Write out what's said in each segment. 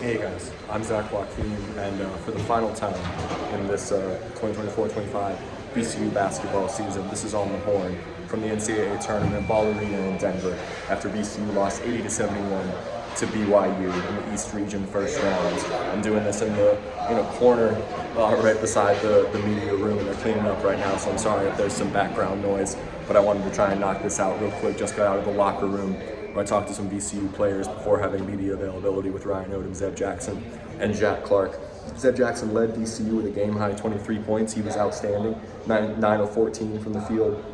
Hey guys, I'm Zach Joachim, and for the final time in this 2024-25 VCU basketball season, this is On the Horn from the NCAA tournament, Ball Arena in Denver, after VCU lost 80-71 to BYU in the East Region first round. I'm doing this in a corner right beside the media room, and they're cleaning up right now, so I'm sorry if there's some background noise, but I wanted to try and knock this out real quick. Just got out of the locker room where I talked to some VCU players before having media availability with Ryan Odum, Zach Jackson, and Jack Clark. Zach Jackson led VCU with a game-high 23 points. He was outstanding, 9 of 14 from the field.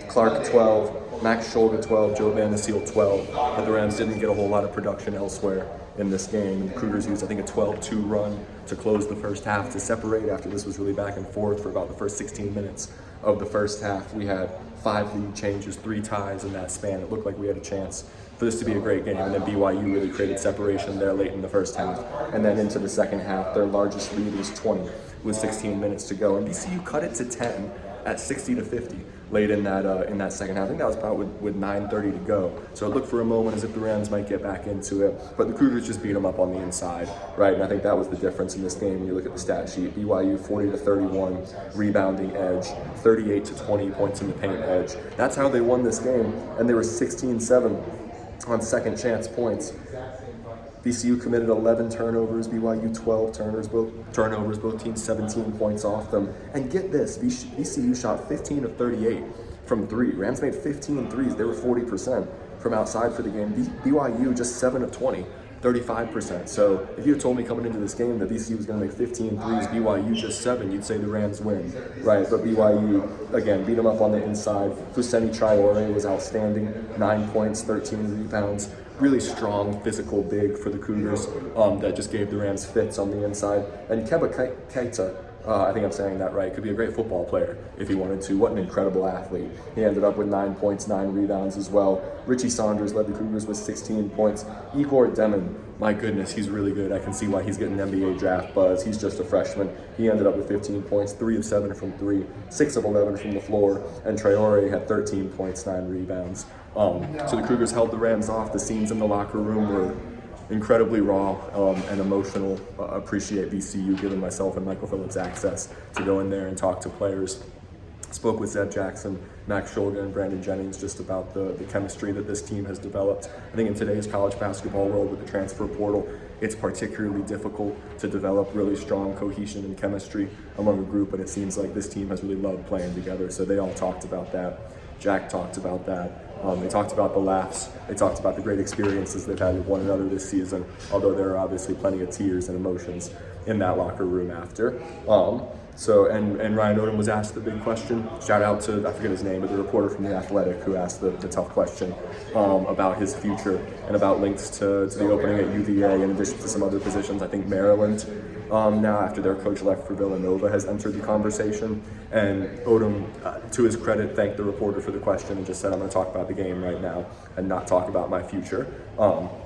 Clark 12, Max Scholga 12, Joe Van Seal 12. But the Rams didn't get a whole lot of production elsewhere in this game. The Cougars used, I think, a 12-2 run to close the first half to separate. After this was really back and forth for about the first 16 minutes of the first half. We had 5 lead changes, 3 ties in that span. It looked like we had a chance for this to be a great game, and then BYU really created separation there late in the first half. And then into the second half, their largest lead was 20 with 16 minutes to go. And VCU cut it to 10 at 60-50 late in that second half. I think that was about with 9:30 to go. So it looked for a moment as if the Rams might get back into it, but the Cougars just beat them up on the inside, right? And I think that was the difference in this game when you look at the stat sheet. BYU 40-31 rebounding edge, 38-20 points in the paint edge. That's how they won this game, and they were 16-7 on second chance points. VCU committed 11 turnovers, BYU 12 turnovers, both teams 17 points off them. And get this, VCU shot 15 of 38 from 3. Rams made 15 threes, they were 40% from outside for the game. BYU just 7 of 20, 35%. So if you had told me coming into this game that VCU was going to make 15 threes, BYU just 7, you'd say the Rams win, right? But BYU, again, beat them up on the inside. Fousseyni Traore was outstanding, 9 points, 13 rebounds. Really strong, physical big for the Cougars that just gave the Rams fits on the inside. And Keba Keita, I think I'm saying that right, could be a great football player if he wanted to. What an incredible athlete. He ended up with 9 points, 9 rebounds as well. Richie Saunders led the Cougars with 16 points. Igor Demin, my goodness, he's really good. I can see why he's getting NBA draft buzz. He's just a freshman. He ended up with 15 points, 3 of 7 from 3, 6 of 11 from the floor, and Traore had 13 points, 9 rebounds. So the Cougars held the Rams off. The scenes in the locker room were incredibly raw and emotional. Appreciate VCU giving myself and Michael Phillips access to go in there and talk to players. Spoke with Zach Jackson, Max Scholga, and Brandon Jennings just about the chemistry that this team has developed. I think in today's college basketball world with the transfer portal, it's particularly difficult to develop really strong cohesion and chemistry among a group, and it seems like this team has really loved playing together. So they all talked about that. Jack talked about that. They talked about the laughs. They talked about the great experiences they've had with one another this season, although there are obviously plenty of tears and emotions in that locker room after. And Ryan Odum was asked the big question. Shout out to, I forget his name, but the reporter from The Athletic who asked the tough question about his future and about links to the opening at UVA in addition to some other positions. I think Maryland, now after their coach left for Villanova, has entered the conversation. And Odum, to his credit, thanked the reporter for the question and just said, I'm going to talk about the game right now and not talk about my future.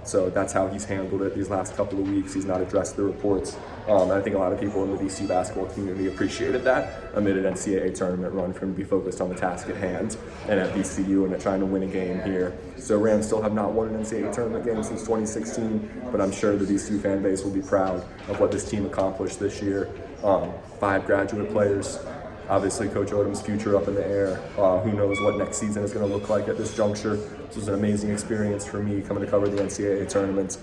So that's how he's handled it these last couple of weeks. He's not addressed the reports. I think a lot of people in the VCU basketball community appreciated that amid an NCAA tournament run for him to be focused on the task at hand and at VCU and at trying to win a game here. So Rams still have not won an NCAA tournament game since 2016, but I'm sure the VCU fan base will be proud of what this team accomplished this year. 5 graduate players. Obviously, Coach Odum's future up in the air. Who knows what next season is going to look like at this juncture. This was an amazing experience for me coming to cover the NCAA tournament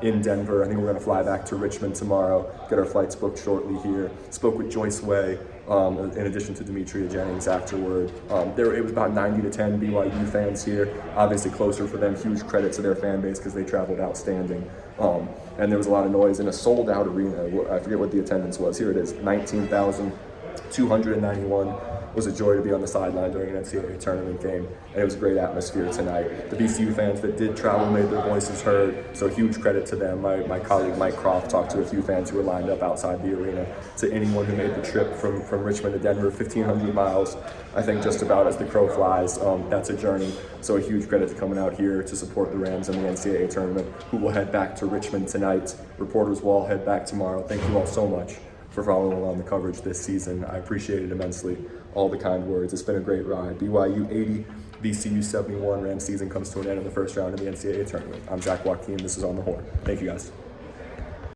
in Denver. I think we're going to fly back to Richmond tomorrow, get our flights booked shortly here. Spoke with Joyce Way, in addition to Demetria Jennings afterward. It was about 90-10 BYU fans here. Obviously closer for them. Huge credit to their fan base because they traveled outstanding. And there was a lot of noise in a sold-out arena. I forget what the attendance was. Here it is, 19,291. It was a joy to be on the sideline during an NCAA tournament game, and it was a great atmosphere tonight. The VCU fans that did travel made their voices heard, so huge credit to them. My colleague Mike Croft talked to a few fans who were lined up outside the arena. To anyone who made the trip from Richmond to Denver, 1,500 miles, I think just about as the crow flies. That's a journey, so a huge credit to coming out here to support the Rams in the NCAA tournament, who will head back to Richmond tonight. Reporters will all head back tomorrow. Thank you all so much for following along the coverage this season. I appreciate it immensely. All the kind words. It's been a great ride. BYU 80, VCU 71. Rams season comes to an end in the first round of the NCAA tournament. I'm Zach Joachim. This is On the Horn. Thank you, guys.